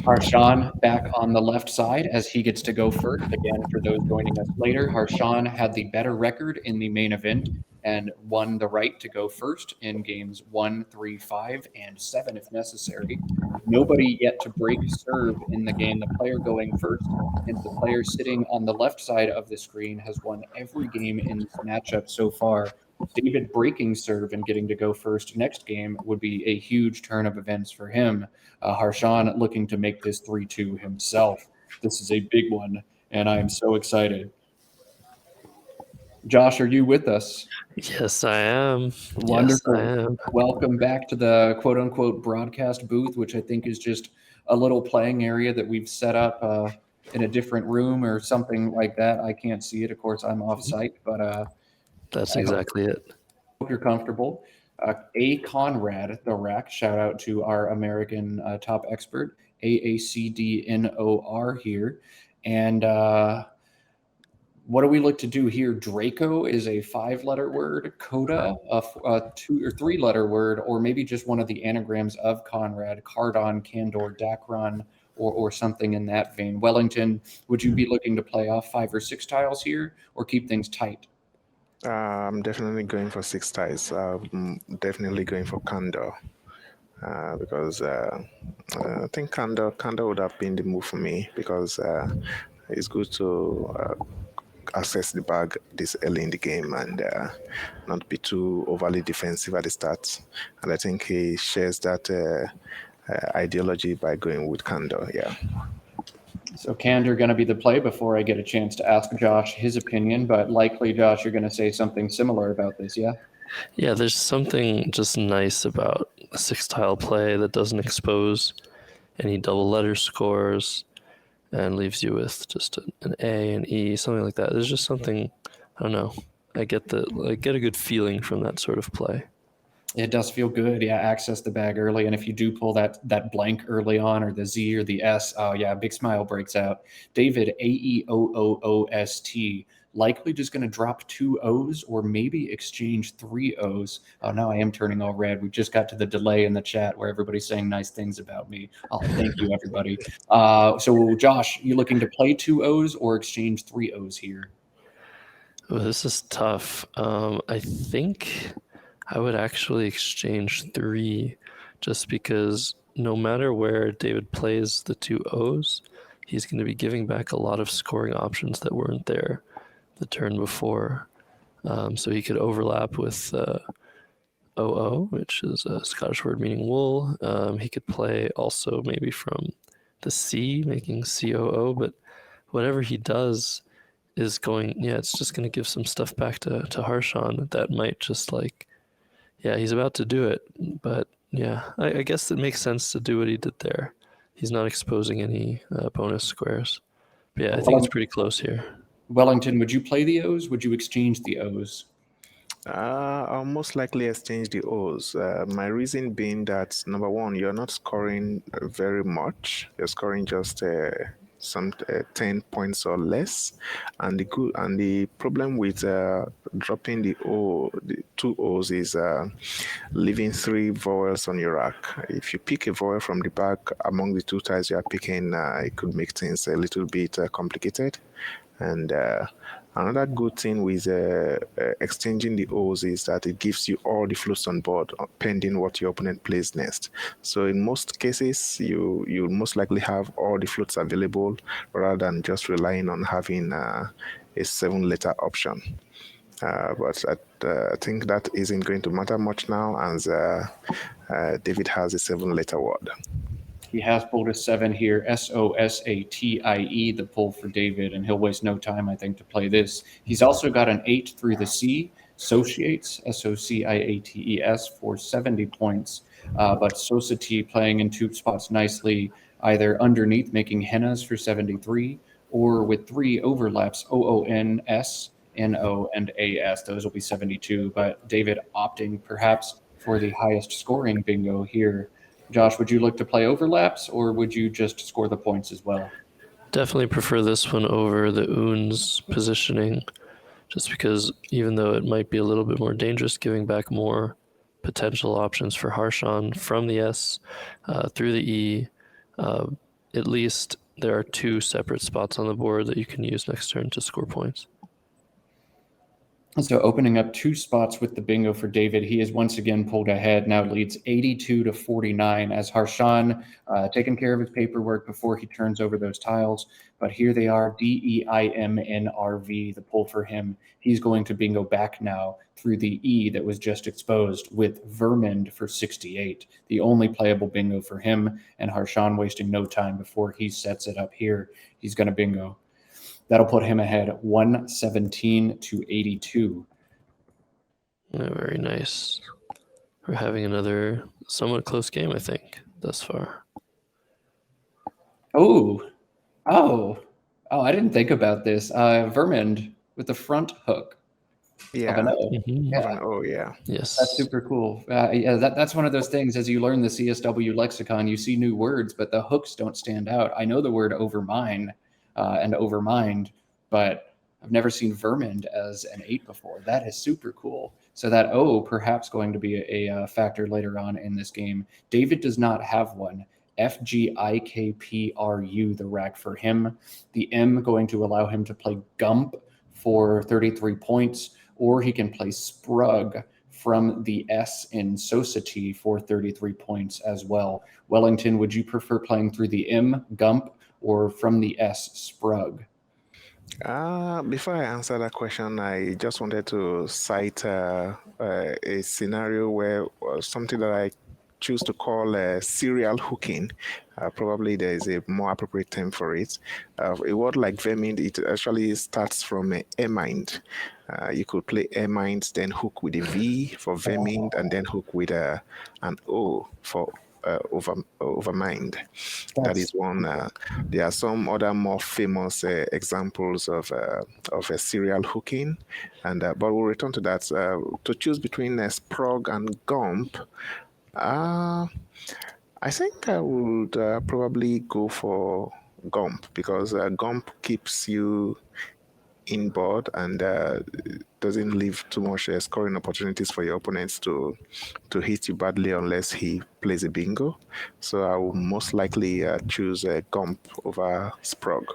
Harshan back on the left side as he gets to go first. Again, for those joining us later, Harshan had the better record in the main event and won the right to go first in games 1, 3, 5, and 7 if necessary. Nobody yet to break serve in the game. The player going first and the player sitting on the left side of the screen has won every game in this matchup so far. David breaking serve and getting to go first next game would be a huge turn of events for him. Harshan looking to make this 3-2 himself. This is a big one, and I am so excited. Josh, are you with us? Yes, I am. Wonderful. Yes, I am. Welcome back to the quote-unquote broadcast booth, which I think is just a little playing area that we've set up in a different room or something like that. I can't see it. Of course, I'm off-site, but That's exactly it. hope you're comfortable. A. Conrad, the rack, shout out to our American top expert, AACDNOR here. And what do we look to do here? Draco is a 5-letter word, Coda, a 2 or 3-letter word, or maybe just one of the anagrams of Conrad, Cardon, Candor, Dacron, or something in that vein. Wellington, would you be looking to play off 5 or 6 tiles here or keep things tight? I'm definitely going for 6 ties. I'm definitely going for Candor because I think Candor would have been the move for me because it's good to access the bag this early in the game and not be too overly defensive at the start. And I think he shares that ideology by going with Candor. Yeah. So Candor going to be the play before I get a chance to ask Josh his opinion, but likely, Josh, you're going to say something similar about this, yeah? Yeah, there's something just nice about a 6-tile play that doesn't expose any double letter scores and leaves you with just an A, an E, something like that. There's just something, I don't know. I get a good feeling from that sort of play. It does feel good, yeah. Access the bag early, and if you do pull that blank early on, or the Z or the S, oh yeah, big smile breaks out. David, AEOOOST, likely just going to drop 2 O's or maybe exchange 3 O's. Oh, now I am turning all red. We just got to the delay in the chat where everybody's saying nice things about me. Oh, thank you, everybody. So, Josh, you looking to play 2 O's or exchange 3 O's here? Oh, this is tough. I think I would actually exchange 3 just because no matter where David plays the 2 O's, he's going to be giving back a lot of scoring options that weren't there the turn before. So he could overlap with OO, which is a Scottish word meaning wool. He could play also maybe from the C, making COO, but whatever he does is going, it's just going to give some stuff back to Harshan that might just he's about to do it. But I guess it makes sense to do what he did there. He's not exposing any bonus squares. But I think it's pretty close here. Wellington, would you play the O's? Would you exchange the O's? I'll most likely exchange the O's. My reason being that, number one, you're not scoring very much. You're scoring just some 10 points or less, and the problem with dropping the 2 O's is leaving 3 vowels on your rack. If you pick a vowel from the back among the 2 tiles you are picking, it could make things a little bit complicated. And another good thing with exchanging the O's is that it gives you all the floats on board, pending what your opponent plays next. So in most cases, you most likely have all the floats available rather than just relying on having a 7-letter option. But I think that isn't going to matter much now, as David has a 7-letter word. He has pulled a 7 here, SOSATIE, the pull for David, and he'll waste no time, I think, to play this. He's also got an 8 through the C, Sociates, SOCIATES, for 70 points. But Society playing in 2 spots nicely, either underneath, making hennas for 73, or with 3 overlaps, OONS, NO, and AS. Those will be 72. But David opting perhaps for the highest scoring bingo here. Josh, would you look to play overlaps, or would you just score the points as well? Definitely prefer this one over the Oon's positioning, just because even though it might be a little bit more dangerous, giving back more potential options for Harshan from the S through the E, at least there are 2 separate spots on the board that you can use next turn to score points. So opening up 2 spots with the bingo for David, he is once again pulled ahead. Now leads 82-49 as Harshan taking care of his paperwork before he turns over those tiles. But here they are, DEIMNRV, the pull for him. He's going to bingo back now through the E that was just exposed with Vermond for 68, the only playable bingo for him. And Harshan wasting no time before he sets it up here. He's going to bingo. That'll put him ahead 117-82. Yeah, very nice. We're having another somewhat close game, I think, thus far. Oh, I didn't think about this. Vermond with the front hook Yeah. of an O. Mhm. Yeah. Oh, yeah. Yes. That's super cool. Yeah, that's one of those things. As you learn the CSW lexicon, you see new words, but the hooks don't stand out. I know the word overmine and overmind, but I've never seen Vermond as an 8 before. That is super cool. So that O perhaps going to be a factor later on in this game. David does not have one. FGIKPRU, the rack for him. The M going to allow him to play Gump for 33 points, or he can play Sprug from the S in Society for 33 points as well. Wellington, would you prefer playing through the M, Gump, or from the S, Sprug? Before I answer that question, I just wanted to cite a scenario where something that I choose to call serial hooking. Probably there is a more appropriate term for it. A word like vermin, it actually starts from Ermind. You could play Ermind, then hook with a V for vermin, and then hook with an O for overmind. That is one. There are some other more famous examples of a serial hooking, and but we'll return to that. To choose between Sprog and Gump, I think I would probably go for Gump because Gump keeps you in board and doesn't leave too much scoring opportunities for your opponents to hit you badly unless he plays a bingo. So I will most likely choose Gump over Sprog.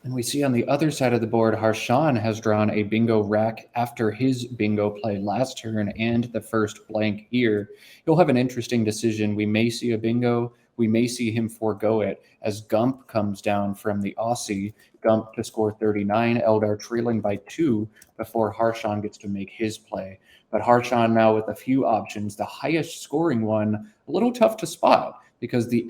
And we see on the other side of the board, Harshan has drawn a bingo rack after his bingo play last turn and the first blank here. He'll have an interesting decision. We may see a bingo. We may see him forego it as Gump comes down from the Aussie. Gump to score 39, Eldar trailing by 2 before Harshan gets to make his play. But Harshan now with a few options, the highest scoring one, a little tough to spot because the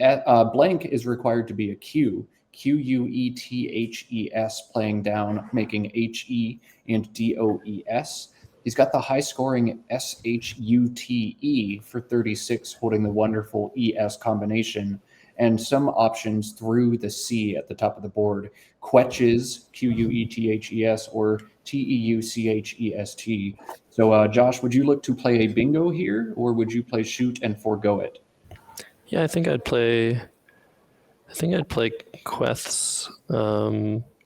blank is required to be a Q. Quethes playing down, making HE and DOES. He's got the high scoring SHUTE for 36, holding the wonderful ES combination, and some options through the C at the top of the board. Quetches, QUETHES, or TEUCHEST. So, Josh, would you look to play a bingo here, or would you play shoot and forego it? Yeah, I think I'd play Queth's.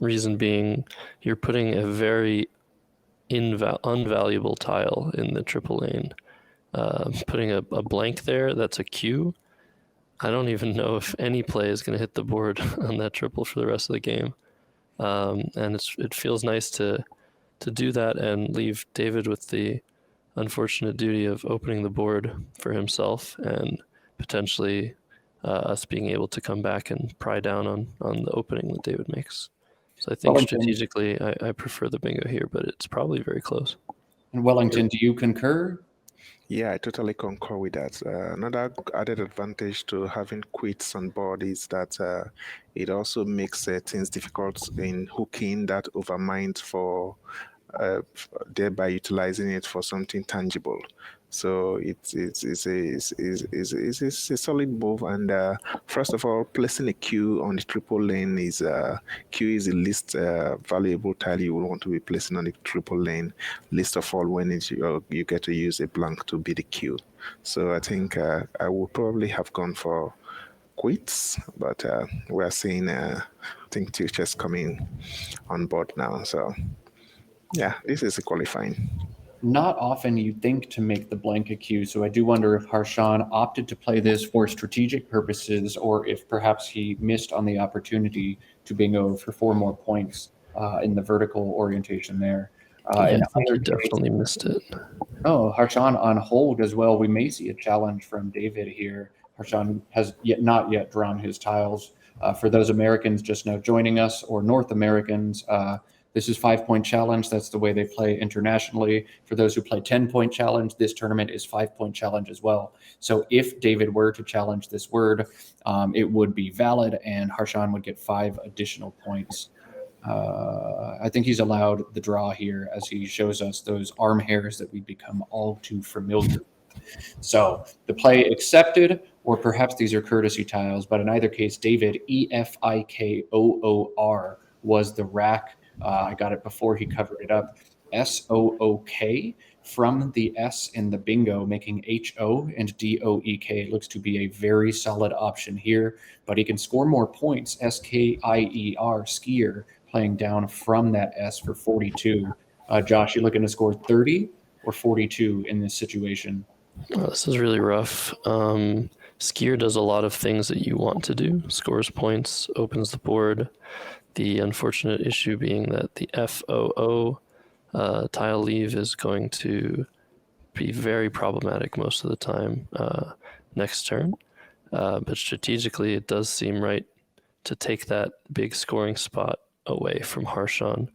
Reason being, you're putting a very unvaluable tile in the triple lane. Putting a blank there, that's a Q. I don't even know if any play is going to hit the board on that triple for the rest of the game. And it feels nice to do that and leave David with the unfortunate duty of opening the board for himself and potentially us being able to come back and pry down on the opening that David makes. So I think Wellington. strategically I prefer the bingo here, but it's probably very close. And Wellington, do you concur? Yeah, I totally concur with that. Another added advantage to having quits on board is that it also makes things difficult in hooking that overmind for thereby utilizing it for something tangible. So it's a solid move. And first of all, placing a Q on the triple lane is Q is the least valuable tile you will want to be placing on the triple lane. Least of all when you get to use a blank to be the Q. So I think I would probably have gone for quits, but we're seeing I think teachers coming on board now. So yeah, this is a qualifying. Not often you'd think to make the blanket queue, so I do wonder if Harshan opted to play this for strategic purposes or if perhaps he missed on the opportunity to bingo for 4 more points in the vertical orientation there. Yeah, In I think either he case, definitely missed it. oh, Harshan on hold as well. We may see a challenge from David here. Harshan has not yet drawn his tiles. For those Americans just now joining us or North Americans, this is 5 point challenge. That's the way they play internationally. For those who play 10 point challenge, this tournament is 5 point challenge as well. So if David were to challenge this word, it would be valid, and Harshan would get 5 additional points. I think he's allowed the draw here as he shows us those arm hairs that we've become all too familiar with. So the play accepted, or perhaps these are courtesy tiles, but in either case, David, EFIKOOR, was the rack. I got it before he covered it up. SOOK from the S in the bingo, making HO and DOEK looks to be a very solid option here, but he can score more points. SKIER, skier, playing down from that S for 42. Josh, you looking to score 30 or 42 in this situation? This is really rough. Skier does a lot of things that you want to do, scores points, opens the board. The unfortunate issue being that the FOO tile leave is going to be very problematic most of the time next turn. But strategically, it does seem right to take that big scoring spot away from Harshan,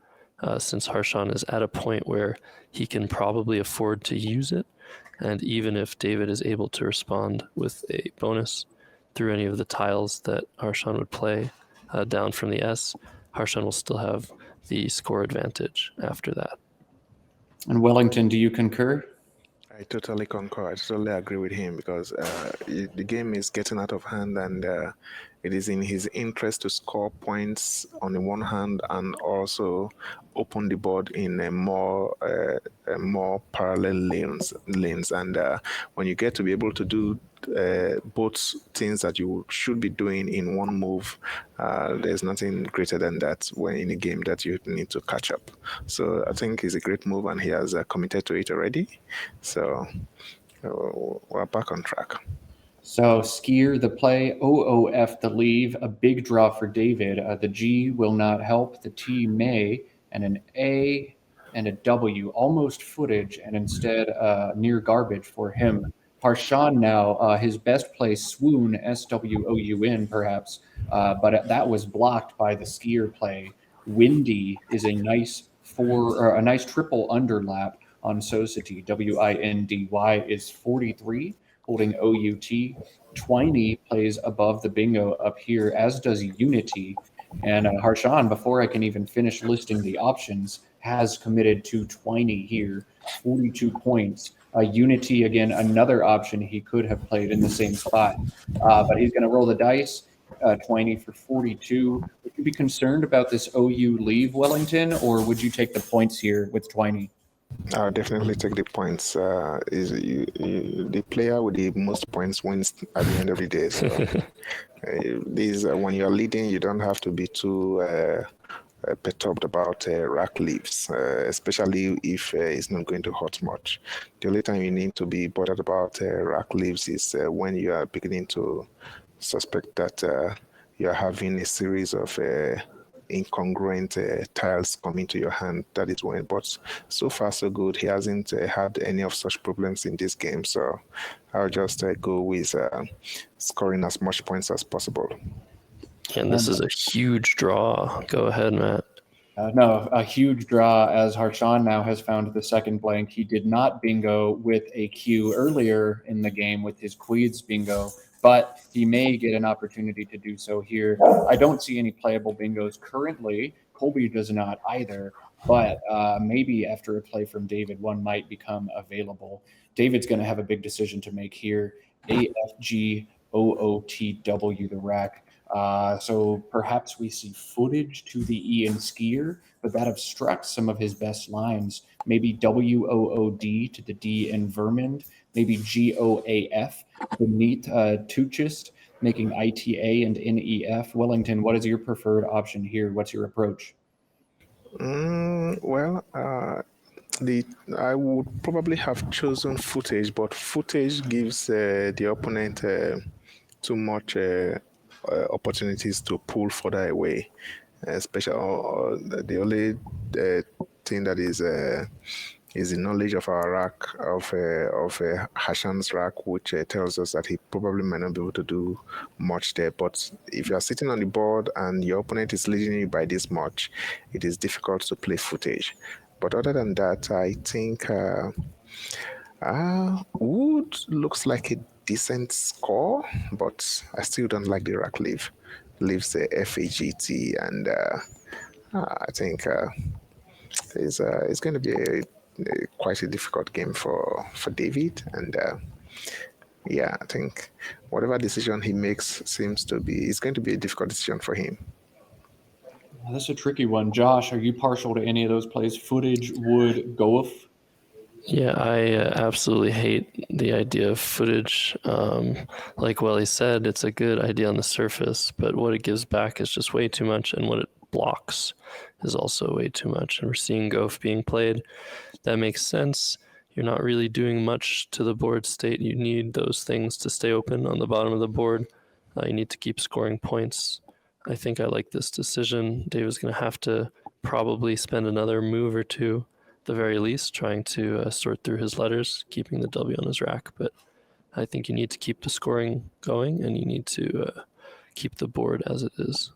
since Harshan is at a point where he can probably afford to use it. And even if David is able to respond with a bonus through any of the tiles that Harshan would play down from the S, Harshan will still have the score advantage after that. And Wellington, do you concur? I totally concur. I totally agree with him because the game is getting out of hand, and it is in his interest to score points on the one hand and also open the board in a more parallel lanes. And when you get to be able to do both things that you should be doing in one move, there's nothing greater than that when in a game that you need to catch up. So I think it's a great move, and he has committed to it already. So we're back on track. So skier the play, OOF the leave, a big draw for David. The G will not help, the T may, and an A and a W, almost footage, and instead near garbage for him. Harshan now, his best play, swoon, SWOUN perhaps, but that was blocked by the skier play. Windy is a nice a nice triple underlap on Society. WINDY is 43, holding OUT. Twiney plays above the bingo up here, as does Unity. And Harshan, before I can even finish listing the options, has committed to Twiney here, 42 points. Unity, again, another option he could have played in the same spot. But he's going to roll the dice. Twiney for 42. Would you be concerned about this OU leave, Wellington, or would you take the points here with Twiney? I'll definitely take the points. The player with the most points wins at the end of the day. So when you're leading, you don't have to be too perturbed about rack leaves, especially if it's not going to hurt much. The only time you need to be bothered about rack leaves is when you are beginning to suspect that you're having a series of incongruent tiles coming to your hand. That is when, but so far so good. He hasn't had any of such problems in this game, so I'll just go with scoring as much points as possible. And this is a huge draw. Go ahead, Matt. No, a huge draw as Harshan now has found the second blank. He did not bingo with a Q earlier in the game with his Queeds bingo, but he may get an opportunity to do so here. I don't see any playable bingos currently. Colby does not either, but maybe after a play from David, one might become available. David's going to have a big decision to make here. AFGOOTW, the rack. So perhaps we see footage to the E in skier, but that obstructs some of his best lines. Maybe WOOD to the D in Vermond, maybe GOAF beneath Tuchist, making ITA and NEF. Wellington, what is your preferred option here? What's your approach? Well, The I would probably have chosen footage, but footage gives the opponent too much opportunities to pull further away. Especially the only thing that is the knowledge of our rack of Hashan's rack, which tells us that he probably might not be able to do much there. But if you are sitting on the board and your opponent is leading you by this much, it is difficult to play footage. But other than that, I think Wood looks like a decent score, but I still don't like the rack leave. Leaves the FAGT, and I think it's going to be quite a difficult game for David. And yeah, I think whatever decision he makes seems to be it's going to be a difficult decision for him. That's a tricky one. Josh, are you partial to any of those plays? Footage, wood, Goaf? Yeah, I absolutely hate the idea of footage. Like Welly said, it's a good idea on the surface, but what it gives back is just way too much, and what it blocks is also way too much. And we're seeing Goaf being played. That makes sense. You're not really doing much to the board state. You need those things to stay open on the bottom of the board. You need to keep scoring points. I think I like this decision. David's going to have to probably spend another move or two, the very least, trying to sort through his letters, keeping the W on his rack. But I think you need to keep the scoring going, and you need to keep the board as it is.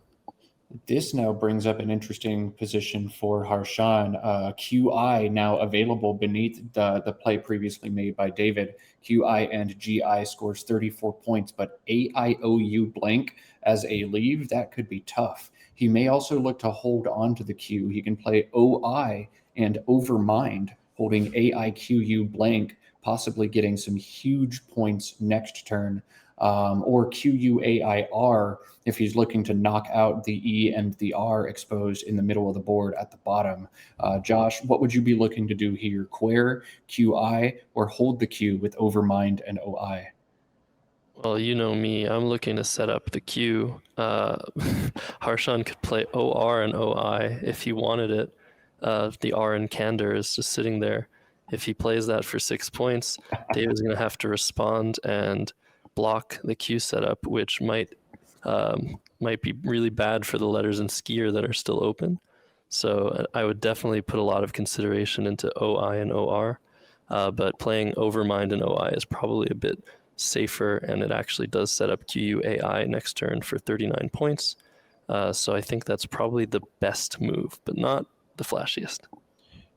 This now brings up an interesting position for Harshan. QI now available beneath the play previously made by David. QI and GI scores 34 points, but AIOU blank as a leave, that could be tough. He may also look to hold on to the Q. He can play OI and Overmind, holding AIQU blank, possibly getting some huge points next turn. Or QUAIR if he's looking to knock out the E and the R exposed in the middle of the board at the bottom. Josh, what would you be looking to do here? Queer, QI, or hold the Q with Overmind and OI? Well, you know me. I'm looking to set up the Q. Harshan could play OR and OI if he wanted it. The R in Candor is just sitting there. If he plays that for 6 points, David's going to have to respond and block the Q setup, which might be really bad for the letters in Skier that are still open. So I would definitely put a lot of consideration into OI and OR. But playing Overmind and OI is probably a bit safer, and it actually does set up QUAI next turn for 39 points. So I think that's probably the best move, but not the flashiest.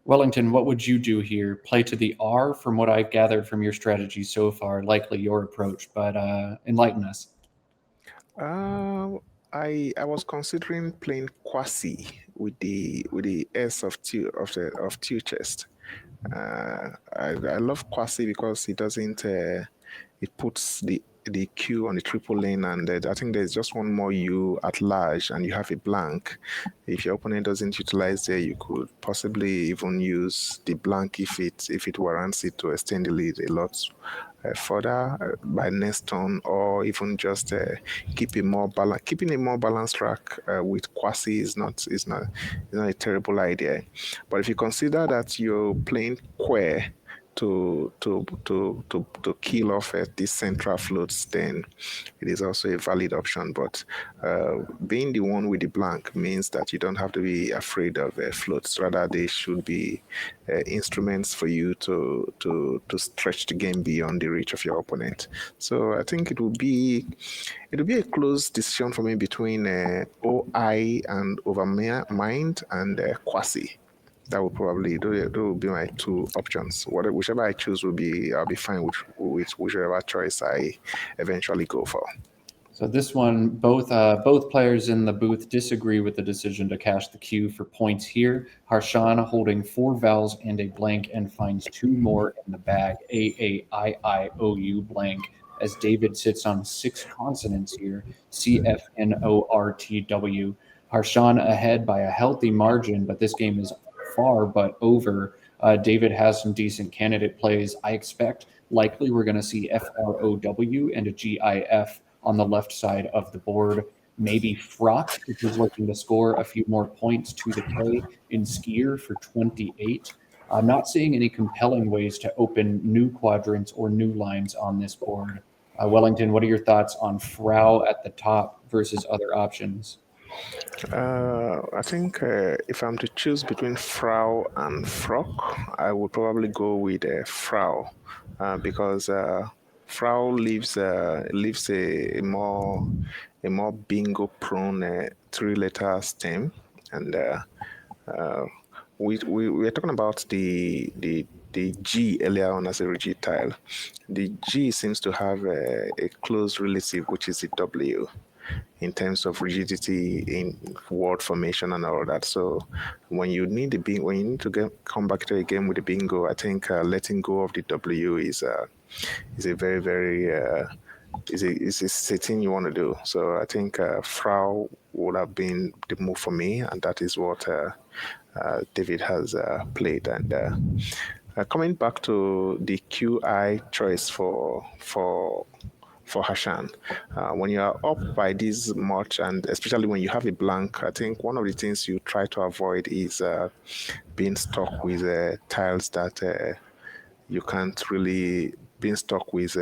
Wellington, what would you do here? Play to the R from what I've gathered from your strategy so far, likely your approach, but enlighten us. I was considering playing Quasi with the S of two chest. I love Quasi because it doesn't it puts the Q on the triple lane, and I think there's just one more U at large, and you have a blank. If your opponent doesn't utilize there, you could possibly even use the blank if it warrants it to extend the lead a lot further by next turn, or even just keeping a more balanced track with Quasi is not a terrible idea. But if you consider that you're playing Quer to kill off these central floats, then it is also a valid option. But being the one with the blank means that you don't have to be afraid of floats. Rather, they should be instruments for you to stretch the game beyond the reach of your opponent. So I think it will be a close decision for me between OI and Overmind and Quasi. That would probably those will be my two options. Whichever I choose I'll be fine with whichever choice I eventually go for. So this one, both players in the booth disagree with the decision to cash the Q for points here. Harshan holding 4 vowels and a blank and finds 2 more in the bag. AAIIOU blank. As David sits on 6 consonants here. CFNORTW. Harshan ahead by a healthy margin, but this game is far but over. David has some decent candidate plays. I expect likely we're going to see FROW and a GIF on the left side of the board. Maybe Frock, if he's looking to score a few more points to the K in Skier for 28. I'm not seeing any compelling ways to open new quadrants or new lines on this board. Wellington, what are your thoughts on Frau at the top versus other options? I think if I'm to choose between Frau and Frock, I would probably go with Frau because Frau leaves a more bingo prone three-letter stem, and uh, we were talking about the G earlier on as a rigid tile. The G seems to have a close relative, which is the W, in terms of rigidity in word formation and all that. So when you need to come back to a game with the bingo, I think letting go of the W is a very very is a thing you want to do. So I think Frau would have been the move for me, and that is what David has played. And coming back to the QI choice for Harshan. When you are up by this much, and especially when you have a blank, I think one of the things you try to avoid is being stuck with tiles that you can't really, being stuck with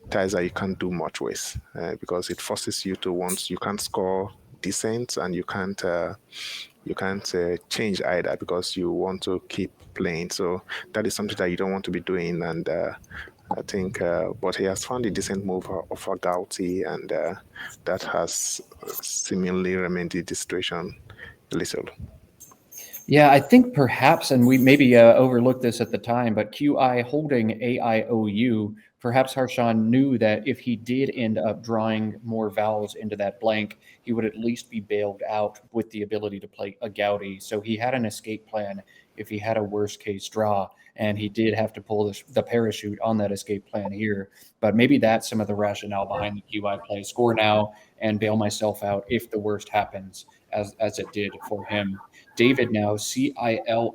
tiles that you can't do much with, because it forces you to you can't score decent, and you can't change either because you want to keep playing. So that is something that you don't want to be doing. And I think, but he has found a decent move of a Gauti, and that has seemingly remedied the situation a little. Yeah, I think perhaps, and we maybe overlooked this at the time, but QI holding AIOU, perhaps Harshan knew that if he did end up drawing more vowels into that blank, he would at least be bailed out with the ability to play a Gaudy. So he had an escape plan if he had a worst case draw, and he did have to pull the parachute on that escape plan here. But maybe that's some of the rationale behind the QI play: score now and bail myself out if the worst happens, as it did for him. David now, Cilnttu.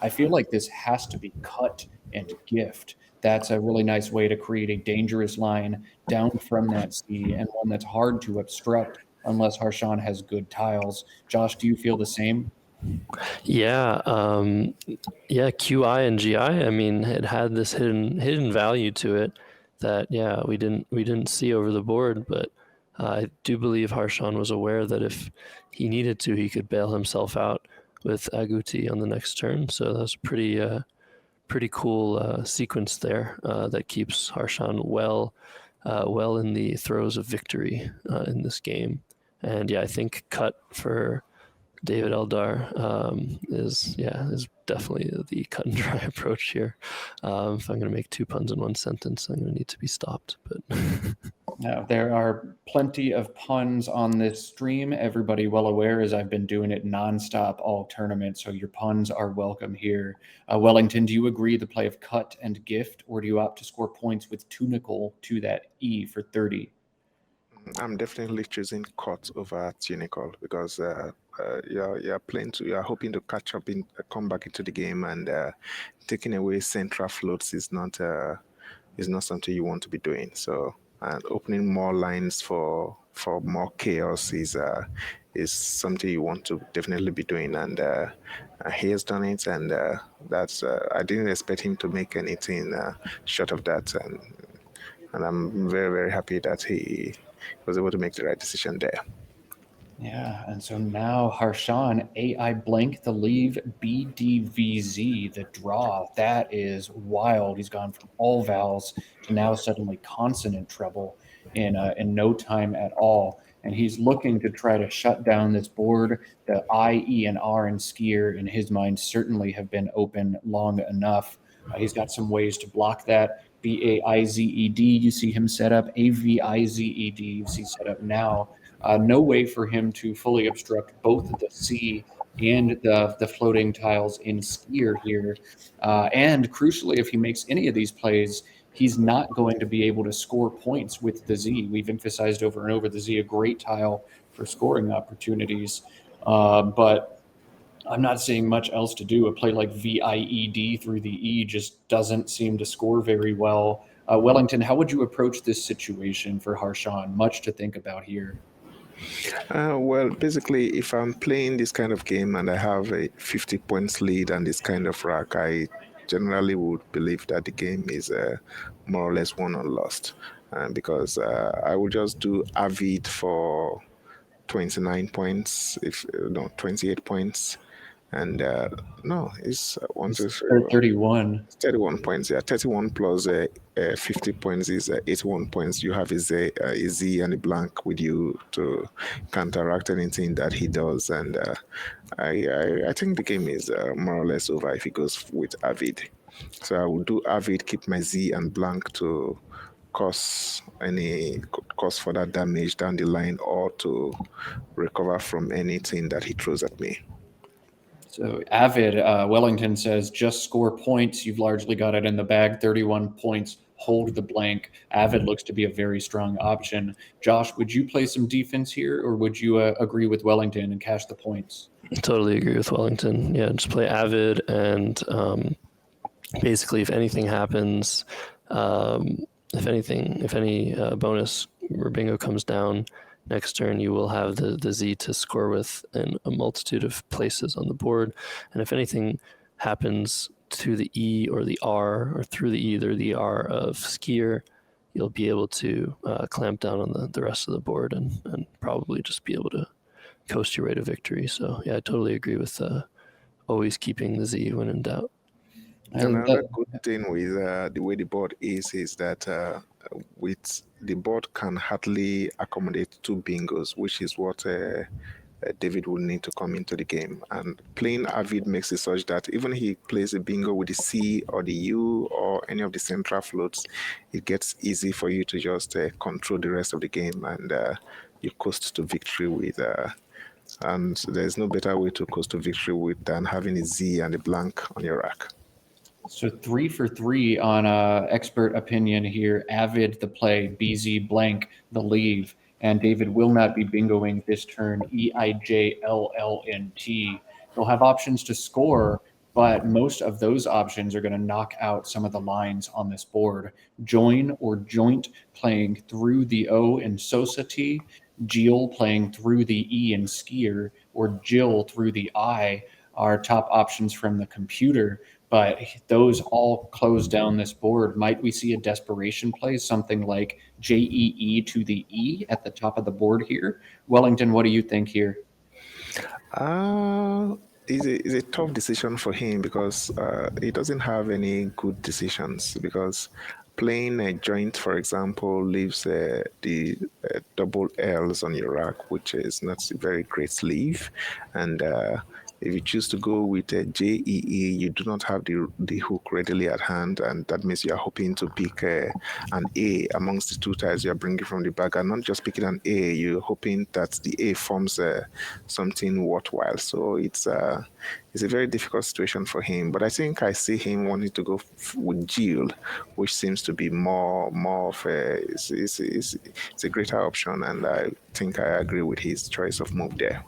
I feel like this has to be cut and gift. That's a really nice way to create a dangerous line down from that C, and one that's hard to obstruct unless Harshan has good tiles. Josh, do you feel the same? Yeah, yeah. QI and GI. I mean, it had this hidden value to it that we didn't see over the board, but I do believe Harshan was aware that if he needed to, he could bail himself out with Aguti on the next turn. So that's pretty cool sequence there that keeps Harshan well in the throes of victory in this game. And yeah, I think cut for David Eldar is definitely the cut and dry approach here. If I'm going to make two puns in one sentence, I'm going to need to be stopped. But Now, there are plenty of puns on this stream. Everybody well aware, as I've been doing it nonstop all tournament, so your puns are welcome here. Wellington, do you agree the play of cut and gift, or do you opt to score points with Tunicle to that E for 30? I'm definitely choosing cut over Tunicle because you're hoping to catch up in come back into the game, and taking away central floats is not something you want to be doing. So, and opening more lines for more chaos is something you want to definitely be doing. And he has done it, and that's I didn't expect him to make anything short of that, and I'm very very happy that he was able to make the right decision there. Yeah, and so now Harshan, AI blank, the leave, BDVZ, the draw. That is wild. He's gone from all vowels to now suddenly consonant treble in no time at all. And he's looking to try to shut down this board. The I, E, and R in skier, in his mind, certainly have been open long enough. He's got some ways to block that. BAIZED, you see him set up. AVIZED, you see set up now. No way for him to fully obstruct both the C and the floating tiles in skier here. And crucially, if he makes any of these plays, he's not going to be able to score points with the Z. We've emphasized over and over the Z, a great tile for scoring opportunities. But I'm not seeing much else to do. A play like VIED through the E just doesn't seem to score very well. Wellington, how would you approach this situation for Harshan? Much to think about here. Well, basically, if I'm playing this kind of game and I have a 50 points lead and this kind of rack, I generally would believe that the game is more or less won or lost. Because I will just do Avid for 29 points, if no, 28 points. And no, it's one, two, It's three, four. 31. 31 points, yeah. 31 plus 50 points is 81 points. You have a Z and a blank with you to counteract anything that he does. And I think the game is more or less over if he goes with Avid. So I will do Avid, keep my Z and blank to cause further damage down the line or to recover from anything that he throws at me. So Avid, Wellington says, just score points. You've largely got it in the bag. 31 points. Hold the blank. Avid looks to be a very strong option. Josh, would you play some defense here, or would you agree with Wellington and cash the points? Totally agree with Wellington. Yeah, just play Avid, and basically, if anything happens, if any bonus or bingo comes down next turn, you will have the Z to score with in a multitude of places on the board. And if anything happens to the E or the R, or through the E or the R of Skier, you'll be able to clamp down on the rest of the board and probably just be able to coast your way to victory. So yeah, I totally agree with always keeping the Z when in doubt. Another good thing with the way the board is that with the board can hardly accommodate two bingos, which is what David will need to come into the game. And playing Avid makes it such that even if he plays a bingo with the C or the U or any of the central floats, it gets easy for you to just control the rest of the game, and you coast to victory with. And there's no better way to coast to victory with than having a Z and a blank on your rack. So 3 for 3 on expert opinion here. Avid the play, BZ blank the leave, and David will not be bingoing this turn. EIJLLNT. He'll have options to score, but most of those options are going to knock out some of the lines on this board. Join or joint playing through the O in Society, Jill playing through the E in Skier, or Jill through the I are top options from the computer. But those all close down this board. Might we see a desperation play, something like JEE to the E at the top of the board here? Wellington, what do you think here? It's a tough decision for him because he doesn't have any good decisions, because playing a joint, for example, leaves the double L's on your rack, which is not a very great sleeve. And if you choose to go with a JEE, you do not have the hook readily at hand, and that means you are hoping to pick an A amongst the two tiles you are bringing from the bag, and not just picking an A, you're hoping that the A forms something worthwhile. So it's a very difficult situation for him. But I think I see him wanting to go with Jill, which seems to be more of it's a greater option, and I think I agree with his choice of move there.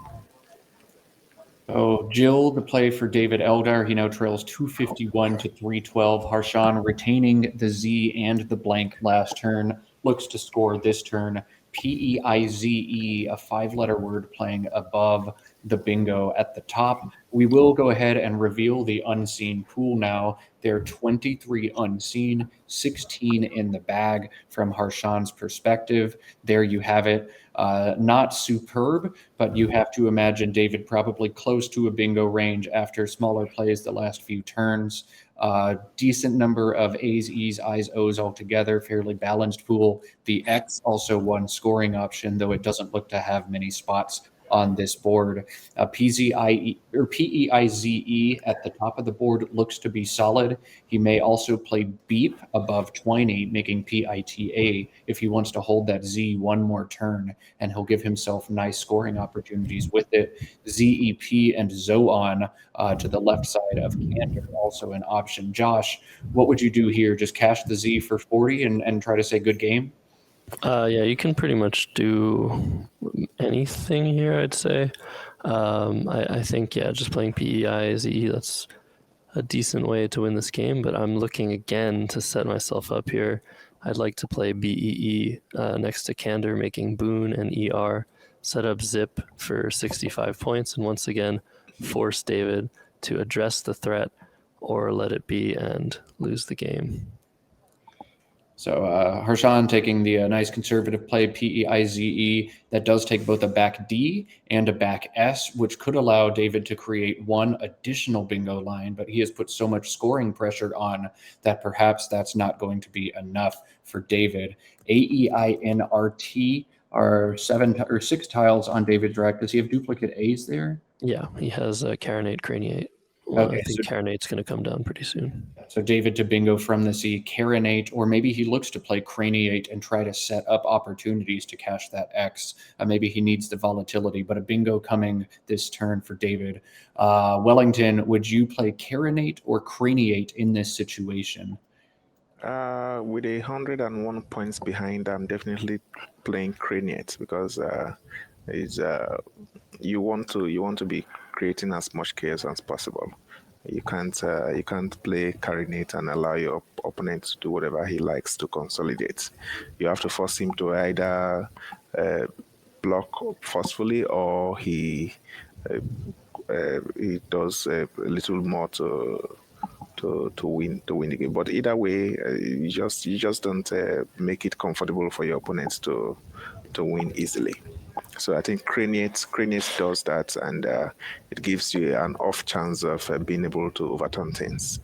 Oh, Jill, the play for David Eldar. He now trails 251 to 312. Harshan retaining the Z and the blank last turn. Looks to score this turn. PEIZE, a 5-letter word playing above the bingo at the top. We will go ahead and reveal the unseen pool now. There are 23 unseen, 16 in the bag from Harshan's perspective. There you have it. Not superb, but you have to imagine David probably close to a bingo range after smaller plays the last few turns. Decent number of A's, E's, I's, O's altogether, fairly balanced pool. The X also one scoring option, though it doesn't look to have many spots on this board. PZIE or PEIZE at the top of the board looks to be solid. He may also play beep above Twiney, making PITA if he wants to hold that Z one more turn, and he'll give himself nice scoring opportunities with it. ZEP and Zoon to the left side of Cantor, also an option. Josh, what would you do here? Just cash the Z for 40 and try to say good game? Yeah, you can pretty much do anything here, I'd say. I think, yeah, just playing PEIZE, that's a decent way to win this game, but I'm looking again to set myself up here. I'd like to play BEE next to Candor, making Boon and ER set up zip for 65 points, and once again force David to address the threat or let it be and lose the game. So Harshan taking the nice conservative play, PEIZE, that does take both a back D and a back S, which could allow David to create one additional bingo line, but he has put so much scoring pressure on that perhaps that's not going to be enough for David. AEINRT are 7 or 6 tiles on David's rack. Does he have duplicate A's there? Yeah, he has a Carinate, Craniate. Okay, I think Carinate's going to come down pretty soon. So David to bingo from the C, Carinate, or maybe he looks to play Craniate and try to set up opportunities to cash that X. Maybe he needs the volatility, but a bingo coming this turn for David. Wellington, would you play Carinate or Craniate in this situation? With 101 points behind, I'm definitely playing Craniate because you want to be creating as much chaos as possible. You can't play Carinate and allow your opponent to do whatever he likes to consolidate. You have to force him to either block forcefully or he does a little more to win the game. But either way, you just don't make it comfortable for your opponents to win easily. So I think Craniate does that, and it gives you an off chance of being able to overturn things.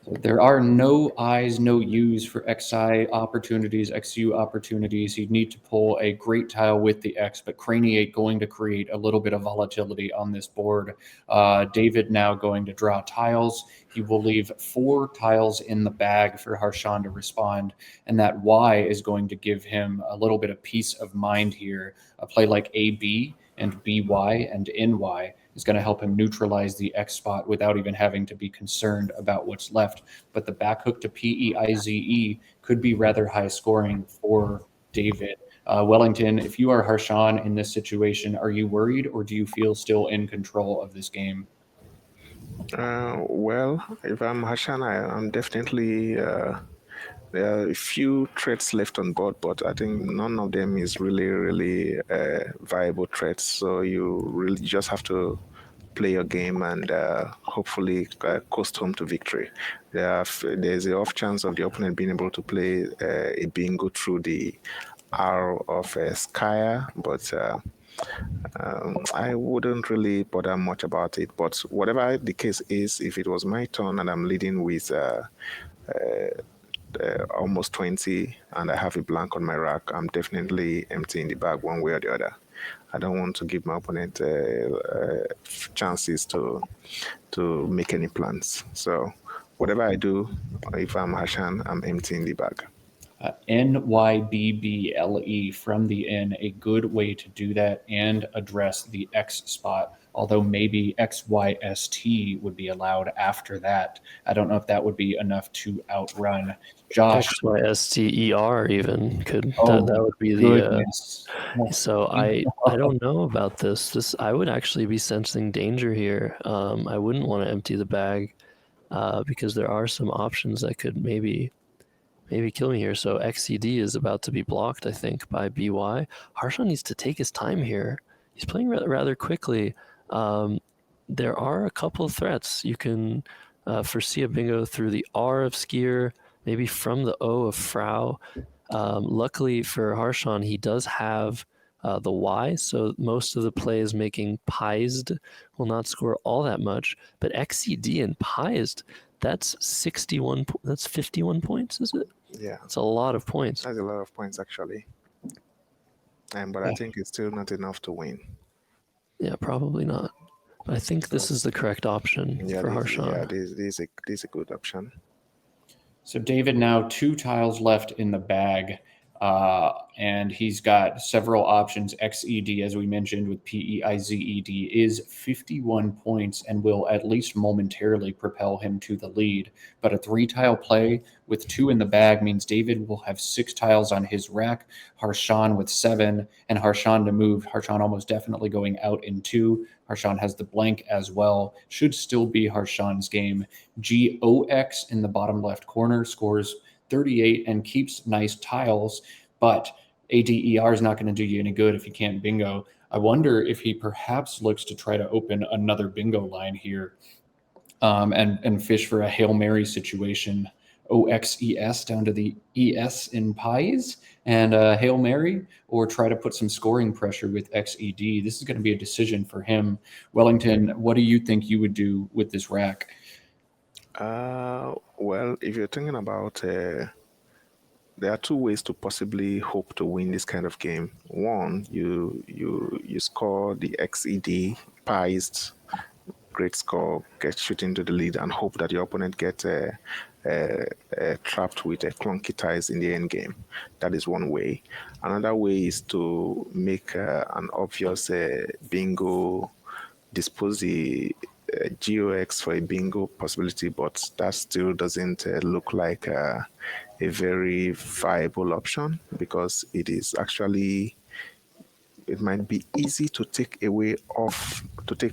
So there are no I's, no U's for XI opportunities, XU opportunities. You'd need to pull a great tile with the X, but Craniate going to create a little bit of volatility on this board. David now going to draw tiles. He will leave 4 tiles in the bag for Harshan to respond, and that Y is going to give him a little bit of peace of mind here. A play like AB and BY and NY is going to help him neutralize the X spot without even having to be concerned about what's left. But the back hook to PEIZE could be rather high scoring for David. Wellington, if you are Harshan in this situation, are you worried or do you feel still in control of this game? Well, if I'm Harshan, I'm definitely. There are a few threats left on board, but I think none of them is really viable threats. So you really just have to play your game and hopefully coast home to victory. There's an off chance of the opponent being able to play a bingo through the R of Skya, but I wouldn't really bother much about it. But whatever the case is, if it was my turn and I'm leading with almost 20 and I have a blank on my rack, I'm definitely emptying the bag one way or the other. I don't want to give my opponent chances to make any plans. So whatever I do, if I'm Harshan, I'm emptying the bag. NYBBLE from the N, a good way to do that and address the X spot, although maybe XYST would be allowed after that. I don't know if that would be enough to outrun Josh. XYSTER even could. Oh, that would be goodness. So I don't know about this. I would actually be sensing danger here. I wouldn't want to empty the bag because there are some options that could maybe kill me here. So XCD is about to be blocked, I think, by BY. Harshan needs to take his time here. He's playing rather quickly. There are a couple of threats. You can foresee a bingo through the R of Skier, maybe from the O of Frau. Luckily for Harshan, he does have the Y, so most of the plays making Pized will not score all that much. But XCD and Pized, that's 61. That's 51 points, is it? Yeah, it's a lot of points. That's a lot of points actually. But I think it's still not enough to win. Yeah, probably not. But I think this is the correct option for Harshan. Yeah, this is a good option. So David now 2 tiles left in the bag. And he's got several options. XED, as we mentioned, with PEIZED is 51 points and will at least momentarily propel him to the lead. But a 3-tile play with 2 in the bag means David will have 6 tiles on his rack, Harshan with 7, and Harshan to move. Harshan almost definitely going out in 2. Harshan has the blank as well. Should still be Harshan's game. GOX in the bottom left corner scores 38 and keeps nice tiles, but ADER is not going to do you any good if you can't bingo. I wonder if he perhaps looks to try to open another bingo line here, and fish for a Hail Mary situation. OXES down to the ES in pies and Hail Mary, or try to put some scoring pressure with XED. This is going to be a decision for him. Wellington, what do you think you would do with this rack? Well, if you're thinking about, there are two ways to possibly hope to win this kind of game. One, you score the XED pies, great score, get shooting into the lead, and hope that your opponent gets trapped with a clunky ties in the end game. That is one way. Another way is to make an obvious bingo, dispose the GOX for a bingo possibility, but that still doesn't look like a very viable option, because it might be easy to take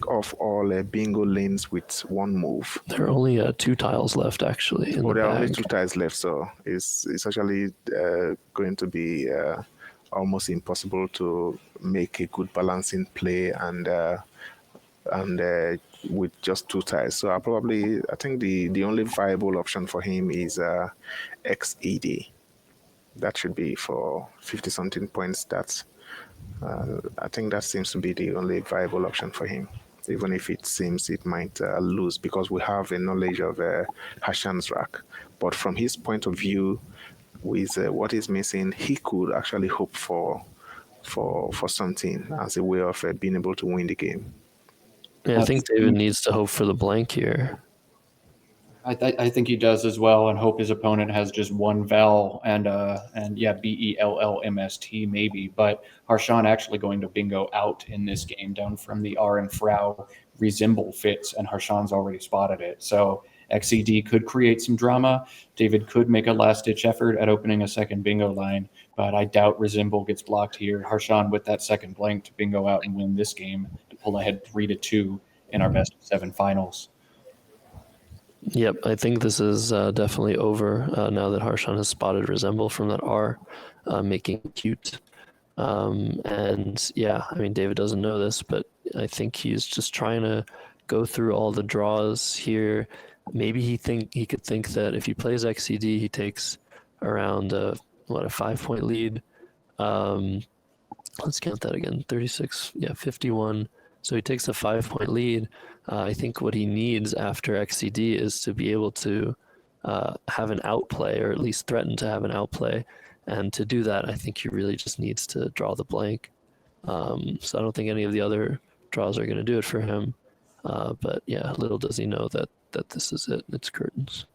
off all bingo lanes with one move. There are only 2 tiles left actually in the There are only bag. 2 tiles left, so it's actually going to be almost impossible to make a good balancing play and with just 2 tiles. So I think the only viable option for him is XED. That should be for 50 something points. I think that seems to be the only viable option for him, even if it seems it might lose, because we have a knowledge of Harshan's rack. But from his point of view, with what he's missing, he could actually hope for something as a way of being able to win the game. Yeah, I think David needs to hope for the blank here. I think he does as well, and hope his opponent has just one vowel and yeah, BELLMST maybe. But Harshan actually going to bingo out in this game down from the R and Frau resemble fits, and Harshan's already spotted it. So XED could create some drama. David could make a last-ditch effort at opening a second bingo line, but I doubt resemble gets blocked here. Harshan with that second blank to bingo out and win this game to pull ahead 3-2 in our best of 7 finals. Yep, I think this is definitely over now that Harshan has spotted resemble from that R, making it cute. And yeah, I mean, David doesn't know this, but I think he's just trying to go through all the draws here. Maybe he could think that if he plays XCD, he takes around a 5-point lead. Let's count that again. 36, 51. So he takes a 5-point lead. I think what he needs after XCD is to be able to have an outplay, or at least threaten to have an outplay. And to do that, I think he really just needs to draw the blank. So I don't think any of the other draws are going to do it for him. But yeah, little does he know that this is it. It's curtains.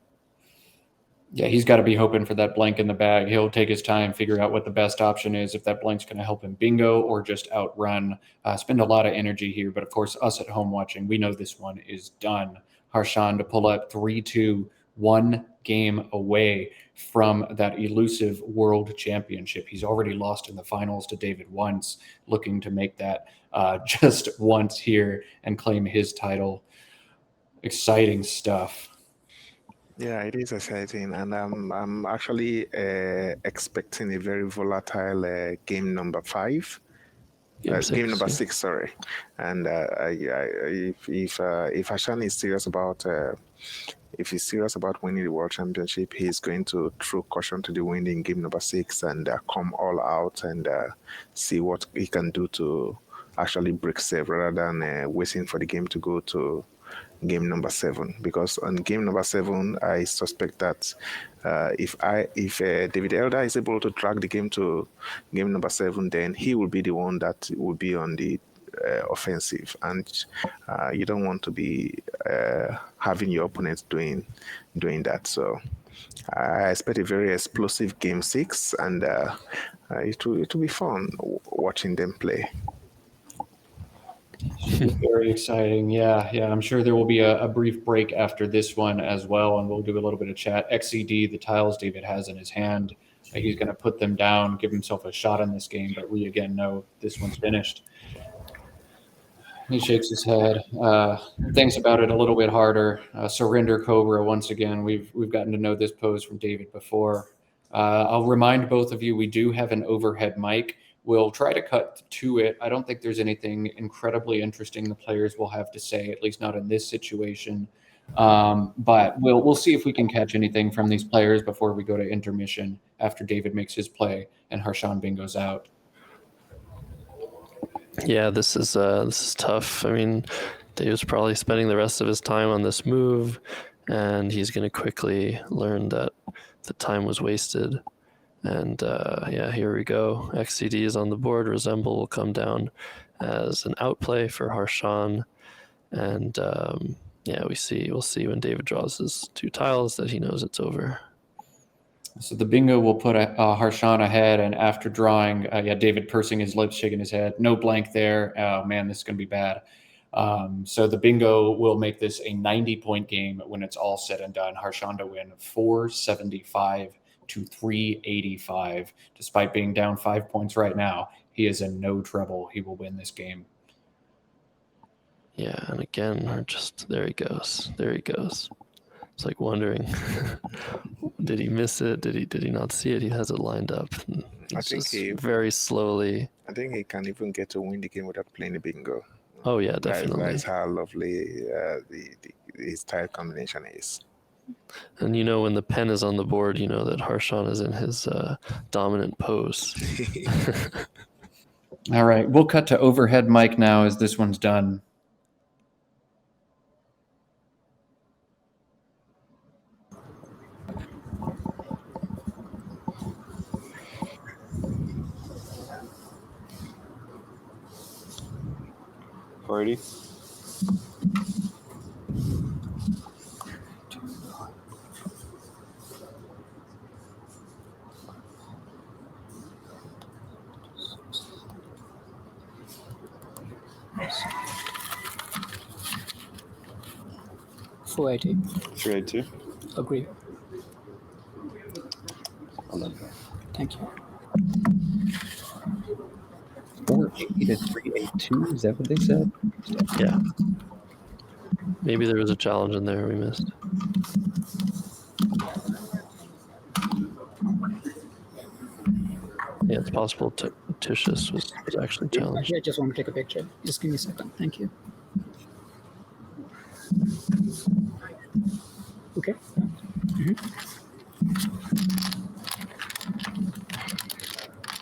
Yeah, he's got to be hoping for that blank in the bag. He'll take his time, figure out what the best option is, if that blank's going to help him bingo or just outrun. Spend a lot of energy here, but of course, us at home watching, we know this one is done. Harshan to pull up 3-2, 1 game away from that elusive world championship. He's already lost in the finals to David once, looking to make that just once here and claim his title. Exciting stuff. Yeah, it is exciting, and I'm actually expecting a very volatile game number 5. Game number 6, sorry. And if Harshan is serious about winning the world championship, he's going to throw caution to the wind in game number 6 and come all out and see what he can do to actually break save, rather than waiting for the game to go to game number 7. Because on game number 7, I suspect that if David Eldar is able to drag the game to game number 7, then he will be the one that will be on the offensive, and you don't want to be having your opponents doing that. So I expect a very explosive game 6, and it will be fun watching them play. Very exciting. Yeah. I'm sure there will be a brief break after this one as well, and we'll do a little bit of chat. XCD, the tiles David has in his hand, he's going to put them down, give himself a shot in this game, but we again know this one's finished. He shakes his head, thinks about it a little bit harder. Surrender Cobra once again. We've gotten to know this pose from David before. I'll remind both of you, we do have an overhead mic. We'll try to cut to it. I don't think there's anything incredibly interesting the players will have to say, at least not in this situation. But we'll see if we can catch anything from these players before we go to intermission after David makes his play and Harshan bingo's out. Yeah, this is tough. I mean, David's probably spending the rest of his time on this move, and he's going to quickly learn that the time was wasted. And yeah, here we go. XCD is on the board. Resemble will come down as an outplay for Harshan. And yeah, we'll see when David draws his 2 tiles that he knows it's over. So the bingo will put Harshan ahead, and after drawing, David pursing his lips, shaking his head. No blank there. Oh, man, this is going to be bad. So the bingo will make this a 90-point game when it's all said and done. Harshan to win 475 to 385. Despite being down 5 points right now, he is in no trouble. He will win this game. Yeah, and again, there he goes. There he goes. It's like wondering, did he miss it? Did he not see it? He has it lined up. I think he very slowly. I think he can even get to win the game without playing the bingo. Oh yeah, definitely. That's how lovely his tile combination is. And when the pen is on the board, you know that Harshan is in his dominant pose. All right, we'll cut to overhead mic now as this one's done. Already? $480. 382. Agree. Well done. Thank you. 480 to 382. Is that what they said? Yeah. Maybe there was a challenge in there we missed. Yeah, it's possible Titius was actually challenged. I just want to take a picture. Just give me a second. Thank you. Okay.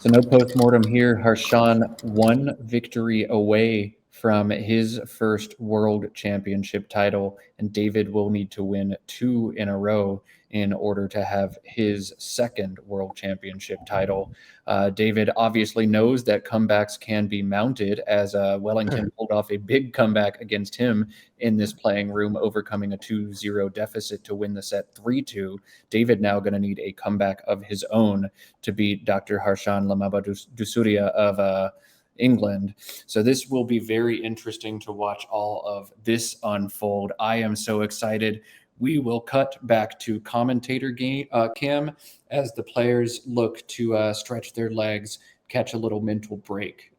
So no postmortem here. Harshan 1 victory away from his first world championship title, and David will need to win 2 in a row in order to have his second world championship title. David obviously knows that comebacks can be mounted, as Wellington pulled off a big comeback against him in this playing room, overcoming a 2-0 deficit to win the set 3-2. David now going to need a comeback of his own to beat Dr. Harshan Lamabadusuriya of England. So this will be very interesting to watch all of this unfold. I am so excited. We will cut back to commentator cam as the players look to stretch their legs, catch a little mental break.